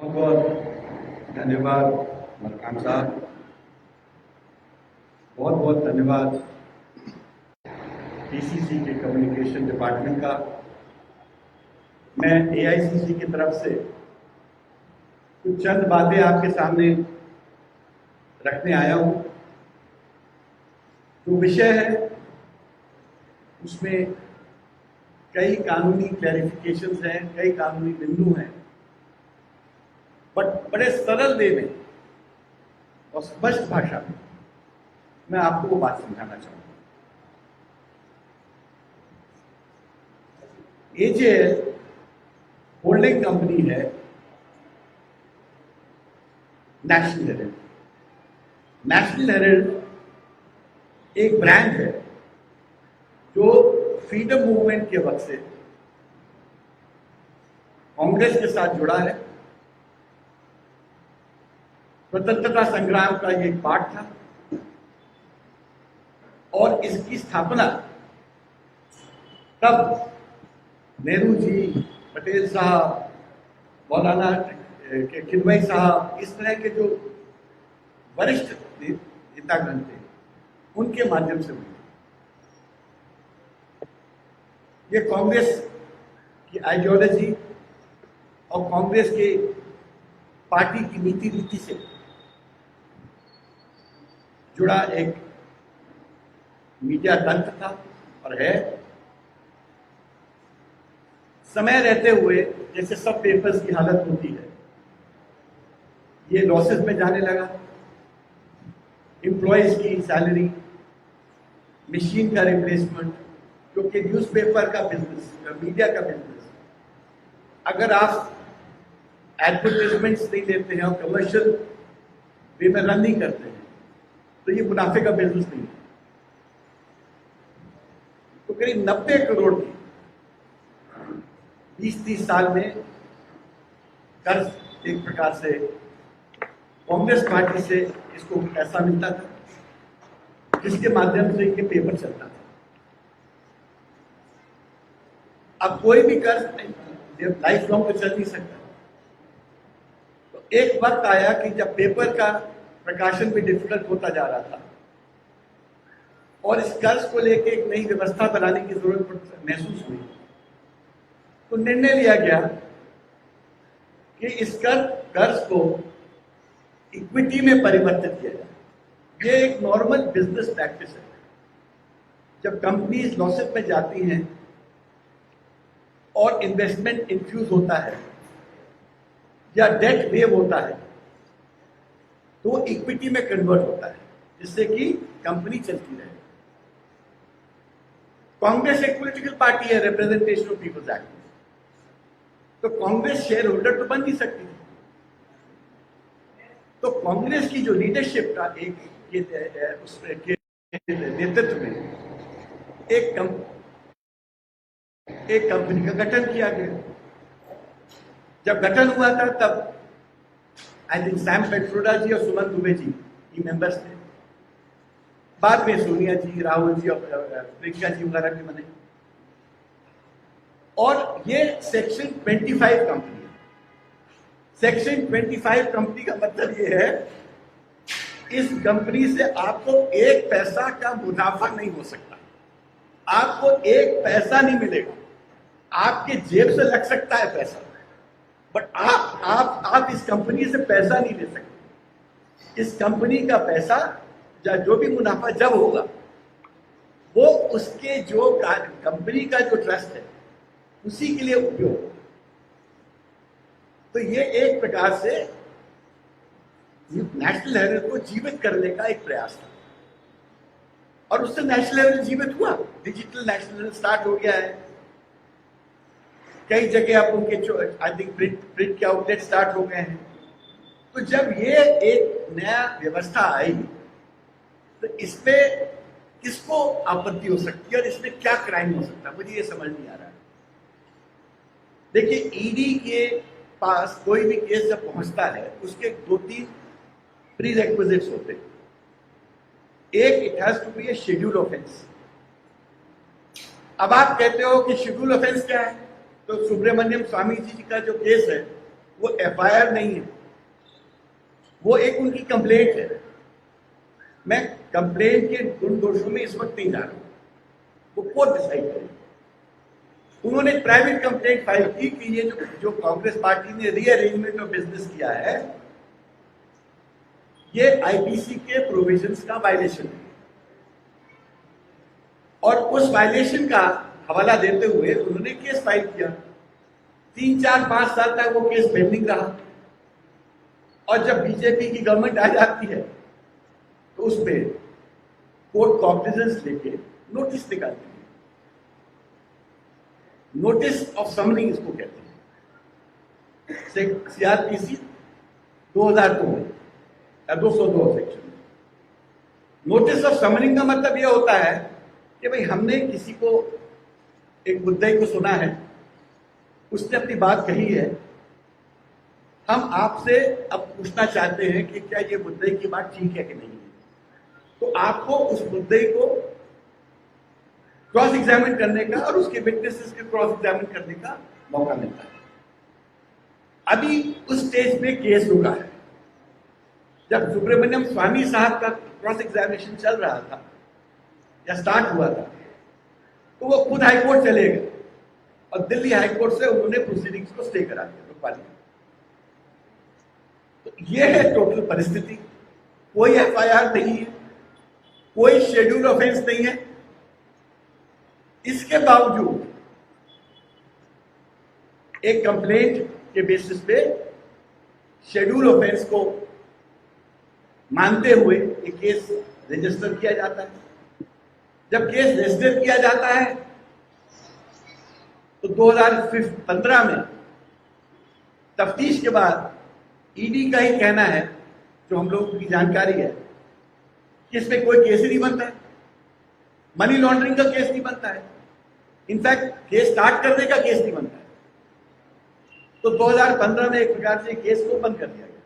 बहुत बहुत धन्यवाद मरकाम साहब। बहुत बहुत धन्यवाद पीसीसी के कम्युनिकेशन डिपार्टमेंट का। मैं एआईसीसी की तरफ से कुछ चंद बातें आपके सामने रखने आया हूं। जो विषय है उसमें कई कानूनी क्लैरिफिकेशंस हैं, कई कानूनी बिंदु हैं, बट बड़े सरल वे में और स्पष्ट भाषा में मैं आपको वो बात समझाना चाहूंगा। एजेएल होल्डिंग कंपनी है नेशनल हेराल्ड। नेशनल हेराल्ड एक ब्रांड है जो फ्रीडम मूवमेंट के वक्त से कांग्रेस के साथ जुड़ा है। स्वतंत्रता संग्राम का ये एक पार्ट था और इसकी स्थापना तब नेहरू जी, पटेल साहब, मौलाना किदवई साहब, इस तरह के जो वरिष्ठ नेतागण थे उनके माध्यम से हुई। ये कांग्रेस की आइडियोलॉजी और कांग्रेस के पार्टी की नीति रीति से जुड़ा एक मीडिया तंत्र था और है। समय रहते हुए जैसे सब पेपर्स की हालत होती है, ये लॉसेस में जाने लगा। एम्प्लॉयज की सैलरी, मशीन का रिप्लेसमेंट, क्योंकि न्यूज़पेपर का बिजनेस, मीडिया का बिजनेस, अगर आप एडवर्टाइजमेंट्स नहीं लेते हैं और कमर्शियल वे में रन नहीं करते हैं तो ये मुनाफे का बिजनेस नहीं है। तो करीब 90 करोड़ की 20-30 साल में कर्ज एक प्रकार से कांग्रेस पार्टी से इसको पैसा मिलता था जिसके माध्यम से इनके पेपर चलता था। अब कोई भी कर्ज लाइफ लॉन्ग तो चल नहीं सकता। तो एक वक्त आया कि जब पेपर का प्रकाशन भी डिफिकल्ट होता जा रहा था और इस कर्ज को लेकर एक नई व्यवस्था बनाने की जरूरत महसूस हुई, तो निर्णय लिया गया कि इस कर्ज को इक्विटी में परिवर्तित किया जाए। ये एक नॉर्मल बिजनेस प्रैक्टिस है। जब कंपनीज लॉसेस में जाती हैं और इन्वेस्टमेंट इन्फ्यूज होता है या डेट वेव होता है तो इक्विटी में कन्वर्ट होता है जिससे कि कंपनी चलती रहे। कांग्रेस एक पॉलिटिकल पार्टी है, रिप्रेजेंटेशन ऑफ पीपल्स एक्ट, तो कांग्रेस शेयर होल्डर तो बन नहीं सकती। तो कांग्रेस की जो लीडरशिप था उसके नेतृत्व में एक कंपनी का गठन किया गया। जब गठन हुआ था तब आई थिंक सैम पेट्रोडा जी और सुमन दुबे जी ये मेंबर्स थे। बाद में सोनिया जी, राहुल जी और प्रियंका जी वगैरह भी बने। और ये सेक्शन 25 कंपनी है। सेक्शन 25 कंपनी का मतलब ये है इस कंपनी से आपको एक पैसा का मुनाफा नहीं हो सकता, आपको एक पैसा नहीं मिलेगा। आपके जेब से लग सकता है पैसा, बट आप इस कंपनी से पैसा नहीं ले सकते। इस कंपनी का पैसा या जो भी मुनाफा जब होगा वो उसके जो कंपनी का जो ट्रस्ट है उसी के लिए उपयोग। तो ये एक प्रकार से नेशनल हेराल्ड को जीवित करने का एक प्रयास था और उससे नेशनल हेराल्ड जीवित हुआ। डिजिटल नेशनल हेराल्ड स्टार्ट हो गया है। कई जगह आप उनके आई थिंक प्रिंट के आउटलेट स्टार्ट हो गए हैं। तो जब ये एक नया व्यवस्था आई तो इसमें किसको आपत्ति हो सकती है और इसमें क्या क्राइम हो सकता है, मुझे ये समझ नहीं आ रहा है। देखिए, ईडी के पास कोई भी केस जब पहुंचता है उसके 2-3 प्री रेक्विजिट्स होते हैं। एक, it has to be a schedule offence. अब आप कहते हो कि शेड्यूल ऑफेंस क्या है, तो सुब्रमण्यम स्वामी जी का जो केस है वो एफआईआर नहीं है, वो एक उनकी कंप्लेंट है। मैं कंप्लेंट के गुण दोषों में इस वक्त नहीं जा रहा हूं, वो कोर्ट डिसाइड करेगी। उन्होंने प्राइवेट कंप्लेंट फाइल की कि ये जो कांग्रेस पार्टी ने रीअरेंजमेंट ऑफ बिजनेस किया है, ये आईपीसी के प्रोविजंस का वायलेशन है। और उस वायलेशन का हवाला देते हुए उन्होंने केस फाइल किया। 3, 4, 5 साल तक वो केस पेंडिंग रहा, और जब बीजेपी की गवर्नमेंट आ जाती है तो उस पर कोर्ट कॉग्निजेंस लेके नोटिस निकालती है। नोटिस ऑफ समनिंग इसको कहते हैं, सीआरपीसी 2002 में 202 सेक्शन। नोटिस ऑफ समनिंग का मतलब यह होता है कि भाई हमने किसी को, एक मुद्दई को सुना है, उसने अपनी बात कही है, हम आपसे अब पूछना चाहते हैं कि क्या ये मुद्दई की बात ठीक है कि नहीं है। तो आपको उस मुद्दई को क्रॉस एग्जामिन करने का और उसके विटनेसेस के क्रॉस एग्जामिन करने का मौका मिलता है। अभी उस स्टेज में केस रुका है। जब सुब्रमण्यम स्वामी साहब का क्रॉस एग्जामिनेशन चल रहा था या स्टार्ट हुआ था, तो वो खुद हाईकोर्ट चले गए और दिल्ली हाईकोर्ट से उन्होंने प्रोसीडिंग्स को स्टे करा दिया, रुकवा दिया। तो ये है टोटल परिस्थिति। कोई एफआईआर नहीं है, कोई शेड्यूल ऑफेंस नहीं है। इसके बावजूद एक कंप्लेंट के बेसिस पे शेड्यूल ऑफेंस को मानते हुए एक केस रजिस्टर किया जाता है। जब केस रजिस्टर किया जाता है तो 2015 में तफ्तीश के बाद ईडी का ही कहना है, जो हम लोगों की जानकारी है, कि इसमें कोई केस ही नहीं बनता है, मनी लॉन्ड्रिंग का केस नहीं बनता है, इनफैक्ट केस स्टार्ट करने का केस नहीं बनता है। तो 2015 में एक प्रकार से केस को बंद कर दिया गया।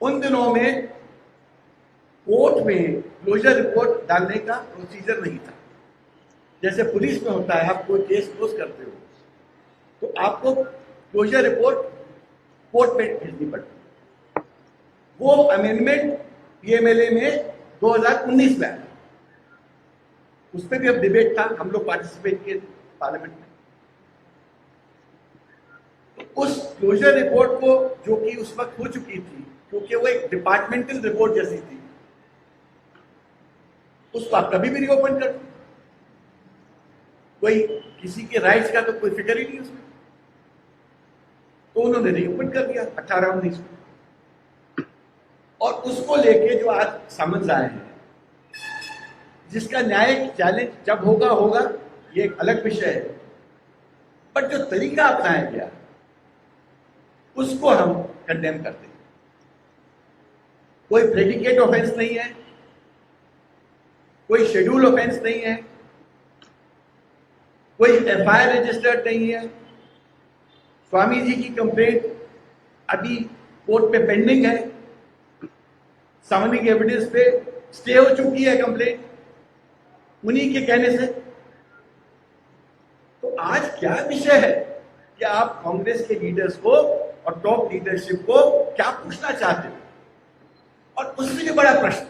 उन दिनों में कोर्ट में क्लोजर रिपोर्ट डालने का प्रोसीजर नहीं था। जैसे पुलिस में होता है, आप कोई केस क्लोज करते हो तो आपको क्लोजर रिपोर्ट कोर्ट में भेजनी पड़ती है। वो अमेंडमेंट पीएमएलए में 2019 में आया, उस पर भी अब डिबेट था, हम लोग पार्टिसिपेट किए पार्लियामेंट में। तो उस क्लोजर रिपोर्ट को, जो कि उस वक्त हो चुकी थी, क्योंकि वो एक डिपार्टमेंटल रिपोर्ट जैसी थी, उसको आप कभी भी रिओपन कर, कोई किसी के राइट्स का तो कोई फिक्र ही नहीं उसमें, तो उन्होंने रिओपन कर दिया 18-19 में। और उसको लेके जो आज समझ आए हैं, जिसका न्यायिक चैलेंज जब होगा होगा, ये एक अलग विषय है, बट जो तरीका अपनाया गया उसको हम कंडेम करते हैं। कोई प्रेडिकेट ऑफेंस नहीं है, कोई शेड्यूल ऑफेंस नहीं है, कोई एफआईआर रजिस्टर्ड नहीं है। स्वामी जी की कंप्लेंट अभी कोर्ट में पेंडिंग है, समनिंग एविडेंस पे स्टे हो चुकी है कंप्लेंट उन्हीं के कहने से। तो आज क्या विषय है कि आप कांग्रेस के लीडर्स को और टॉप लीडरशिप को क्या पूछना चाहते हो? और उससे भी बड़ा प्रश्न,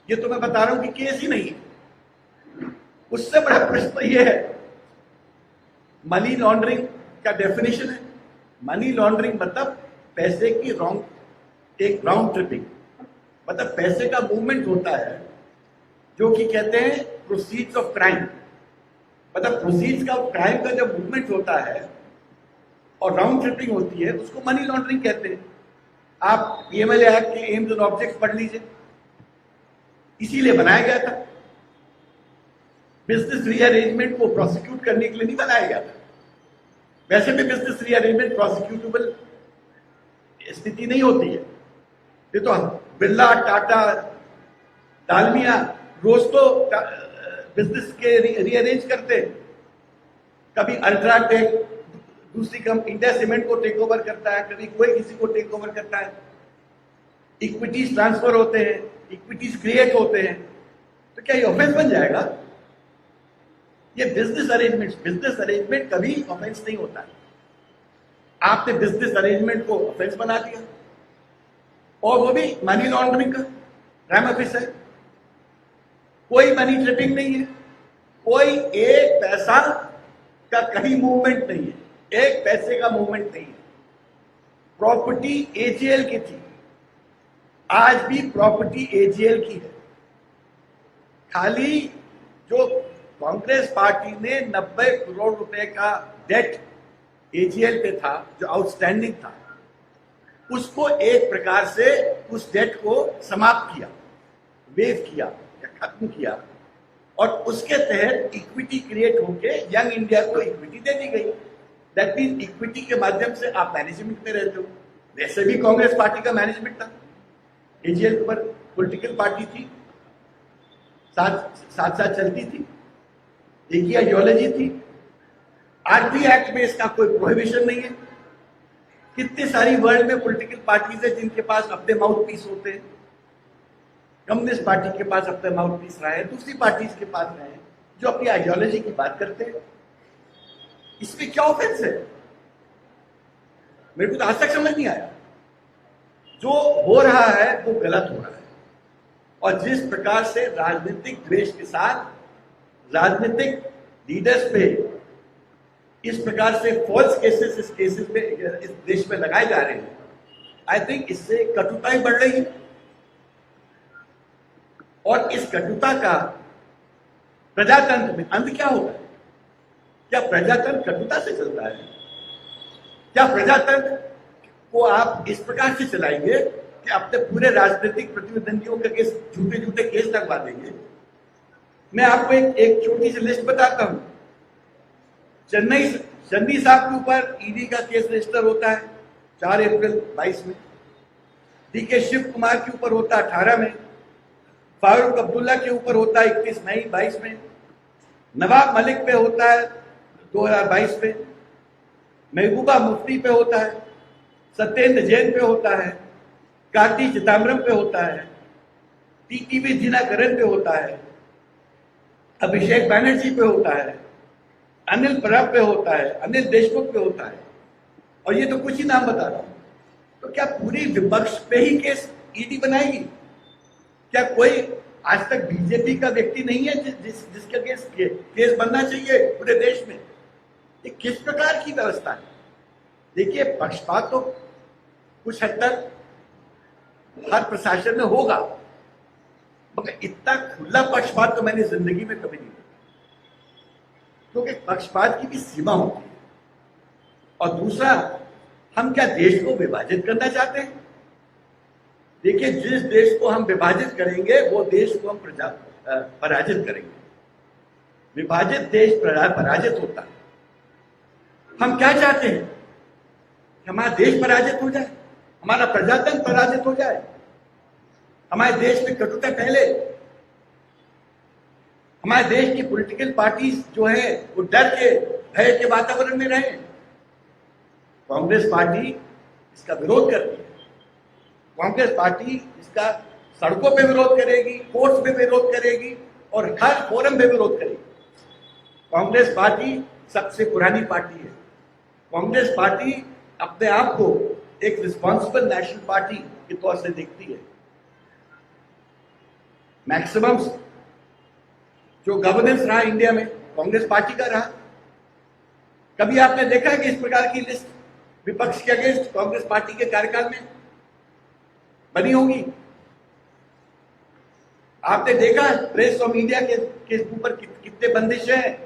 ये तो मैं बता रहा हूं कि केस ही नहीं है, उससे बड़ा प्रश्न तो ये है, मनी लॉन्ड्रिंग का डेफिनेशन है। मनी लॉन्ड्रिंग मतलब पैसे की एक राउंड ट्रिपिंग, मतलब पैसे का मूवमेंट होता है, जो कि कहते हैं प्रोसीड्स ऑफ क्राइम। मतलब प्रोसीड्स का क्राइम का जब मूवमेंट होता है और राउंड ट्रिपिंग होती है, उसको मनी लॉन्ड्रिंग कहते हैं। आप पीएमएलए एक्ट के एम्स एंड ऑब्जेक्ट्स पढ़ लीजिए, इसीलिए बनाया गया था। बिजनेस रीअरेंजमेंट को प्रोसिक्यूट करने के लिए नहीं बनाया गया था। वैसे भी बिजनेस रीअरेंजमेंट प्रोसिक्यूटेबल स्थिति नहीं होती है। ये तो बिरला, टाटा, डालमिया रोज तो बिजनेस के रीअरेंज करते। कभी अल्ट्राटेक दूसरी कंपनी इंडिया सीमेंट को टेक ओवर करता है, कभी कोई किसी को टेक ओवर करता है। इक्विटीज ट्रांसफर होते हैं, इक्विटीज क्रिएट होते हैं। तो क्या ये ऑफेंस बन जाएगा? ये बिजनेस अरेंजमेंट कभी ऑफेंस नहीं होता है। आपने बिजनेस अरेंजमेंट को ऑफेंस बना दिया, और वो भी मनी लॉन्ड्रिंग का क्राइम ऑफेंस है। कोई मनी ट्रैपिंग नहीं है, कोई एक पैसा का कहीं मूवमेंट नहीं है, एक पैसे का मूवमेंट नहीं है। प्रॉपर्टी एजीएल की थी, आज भी प्रॉपर्टी एजीएल की है। खाली जो कांग्रेस पार्टी ने 90 करोड़ रुपए का डेट एजीएल पे था, जो आउटस्टैंडिंग था, उसको एक प्रकार से उस डेट को समाप्त किया, वेव किया या खत्म किया, और उसके तहत इक्विटी क्रिएट होके यंग इंडिया को इक्विटी दे दी गई। दैट मीन इक्विटी के माध्यम से आप मैनेजमेंट में रहते हो। वैसे भी कांग्रेस पार्टी का मैनेजमेंट था, एजीएल पर पॉलिटिकल पार्टी थी, साथ साथ चलती थी, एक ही आइडियोलॉजी थी। आरटी एक्ट में इसका कोई प्रोहिबिशन नहीं है। कितनी सारी वर्ल्ड में पॉलिटिकल पार्टीज है जिनके पास अपने माउथ पीस होते हैं। कम्युनिस्ट पार्टी के पास अपने माउथ पीस रहा है, दूसरी पार्टीज के पास रहे हैं जो अपनी आइडियोलॉजी की बात करते हैं। इसमें क्या ऑफेंस है? मेरे को तो आज तक समझ नहीं आया। जो हो रहा है वो गलत हो रहा है, और जिस प्रकार से राजनीतिक द्वेष के साथ राजनीतिक लीडर्स पे इस प्रकार से फॉल्स केसेस इस देश में लगाए जा रहे हैं, आई थिंक इससे कटुता ही बढ़ रही है। और इस कटुता का प्रजातंत्र में अंत क्या होगा? क्या प्रजातंत्र कटुता से चलता है? क्या प्रजातंत्र को आप इस प्रकार से चलाएंगे कि अपने पूरे राजनीतिक प्रतिद्वंदियों का केस, झूठे झूठे केस लगवा देंगे? मैं आपको एक छोटी सी लिस्ट बताता हूं। चन्नी साहब के ऊपर ईडी का केस रजिस्टर होता है 4 अप्रैल 22 में। डीके शिव कुमार के ऊपर होता है 18 में। फारूक अब्दुल्ला के ऊपर होता है 21 मई 22 में। नवाब मलिक पे होता है 2022 में। महबूबा मुफ्ती पे होता है, सत्येंद्र जैन पे होता है, कार्ति चिदम्बरम पे होता है, टीटीवी दिनकरन पे होता है, अभिषेक बैनर्जी पे होता है, अनिल परब पे होता है, अनिल देशमुख पे होता है, और ये तो कुछ ही नाम बता रहा हूं। तो क्या पूरी विपक्ष पे ही केस ईडी बनाएगी? क्या कोई आज तक बीजेपी का व्यक्ति नहीं है जिसका केस बनना चाहिए पूरे देश में? ये किस प्रकार की व्यवस्था है? देखिए, पक्षपात तो कुछ हद तक हर प्रशासन में होगा, मगर इतना खुला पक्षपात तो मैंने जिंदगी में कभी नहीं देखा। क्योंकि पक्षपात की भी सीमा होती है। और दूसरा, हम क्या देश को विभाजित करना चाहते हैं? देखिए, जिस देश को हम विभाजित करेंगे वो देश को हम पराजित करेंगे। विभाजित देश पराजित होता है। हम क्या चाहते हैं? हमारा देश पराजित हो जाए, हमारा प्रजातंत्र पराजित हो जाए, हमारे देश में कटुता फैले, हमारे देश की पॉलिटिकल पार्टीज जो है वो डर के, भय के वातावरण में रहे। कांग्रेस पार्टी इसका विरोध करती है। कांग्रेस पार्टी इसका सड़कों पे विरोध करेगी, कोर्ट्स पे विरोध करेगी, और हर फोरम पे विरोध करेगी। कांग्रेस पार्टी सबसे पुरानी पार्टी है। कांग्रेस पार्टी अपने आप को एक रिस्पॉन्सिबल नेशनल पार्टी के तौर से देखती है। मैक्सिमम जो गवर्नेंस रहा इंडिया में कांग्रेस पार्टी का रहा। कभी आपने देखा है कि इस प्रकार की लिस्ट विपक्ष के अगेंस्ट कांग्रेस पार्टी के कार्यकाल में बनी होगी? आपने देखा प्रेस और मीडिया के ऊपर कितने बंदिशें हैं?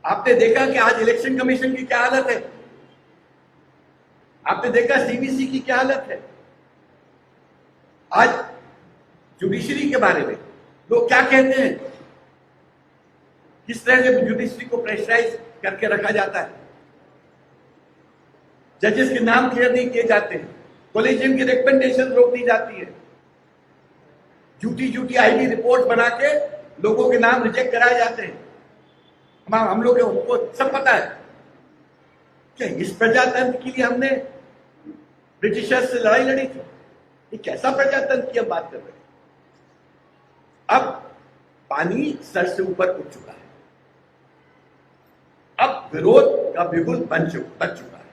आपने देखा कि आज इलेक्शन कमीशन की क्या हालत है? आपने देखा सीबीसी की क्या हालत है? आज जुडिशरी के बारे में लोग क्या कहते हैं? किस तरह से जुडिशरी को प्रेशराइज करके रखा जाता है? जजेस के नाम क्लियर नहीं किए जाते हैं, कॉलेजियम की रिकमेंडेशन रोक दी जाती है, झूठी आईडी रिपोर्ट बना के लोगों के नाम रिजेक्ट कराए जाते हैं। हम लोग को सब पता है। क्या इस प्रजातंत्र के लिए हमने ब्रिटिशर्स से लड़ाई लड़ी थी? ये कैसा प्रजातंत्र की हम बात कर रहे हैं? अब पानी सर से ऊपर उठ चुका है। अब विरोध का बिगुल बच चुका है।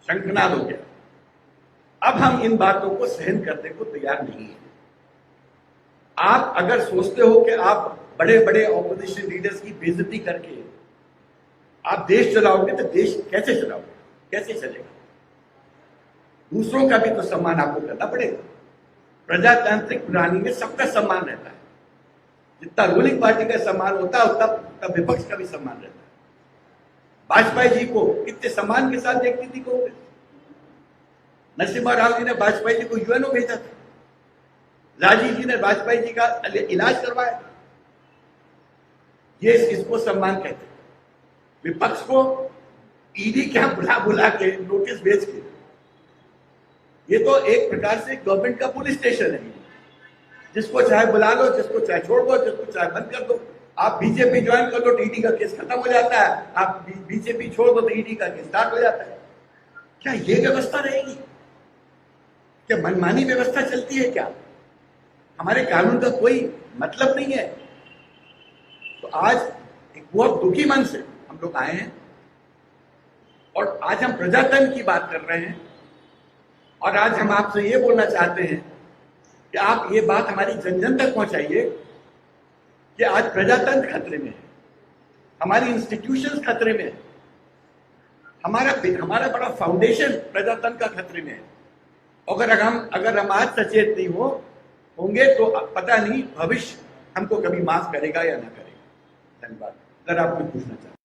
शंखनाद हो गया। अब हम इन बातों को सहन करने को तैयार नहीं है। आप अगर सोचते हो कि आप बड़े बड़े ऑपोजिशन लीडर्स की बेइज्जती करके आप देश चलाओगे, तो देश कैसे चलाओगे, कैसे चलेगा? दूसरों का भी तो सम्मान आपको करना पड़ेगा। प्रजातांत्रिक प्रणाली में सबका सम्मान रहता है। जितना रूलिंग पार्टी का सम्मान होता है उतना विपक्ष का भी सम्मान रहता है। वाजपेयी जी को कितने सम्मान के साथ देखती थी कांग्रेस। नरसिम्हा राव जी ने वाजपेयी जी को यूएनओ भेजा था। राजीव जी ने वाजपेयी जी का इलाज करवाया। ये इसको सम्मान कहते हैं। विपक्ष को ईडी क्या बुला बुला के नोटिस भेज के, ये तो एक प्रकार से गवर्नमेंट का पुलिस स्टेशन है। जिसको चाहे बुला लो, जिसको चाहे छोड़ दो, जिसको चाहे बंद कर दो। आप बीजेपी ज्वाइन कर लो तो ईडी का केस खत्म हो जाता है, आप बीजेपी छोड़ दो तो ईडी का केस स्टार्ट हो जाता है। क्या ये व्यवस्था रहेगी? क्या मनमानी व्यवस्था चलती है क्या? हमारे कानून का कोई मतलब नहीं है। तो आज एक बहुत दुखी मन से हम लोग आए हैं और आज हम प्रजातंत्र की बात कर रहे हैं। और आज हम आपसे ये बोलना चाहते हैं कि आप ये बात हमारी जन जन तक पहुंचाइए कि आज प्रजातंत्र खतरे में है, हमारी इंस्टीट्यूशंस खतरे में है, हमारा बड़ा फाउंडेशन प्रजातंत्र का खतरे में है। अगर हम आज सचेत नहीं होंगे तो पता नहीं भविष्य हमको कभी माफ करेगा या ना करेगा। धन्यवाद। अगर आप कुछ पूछना चाहते हैं।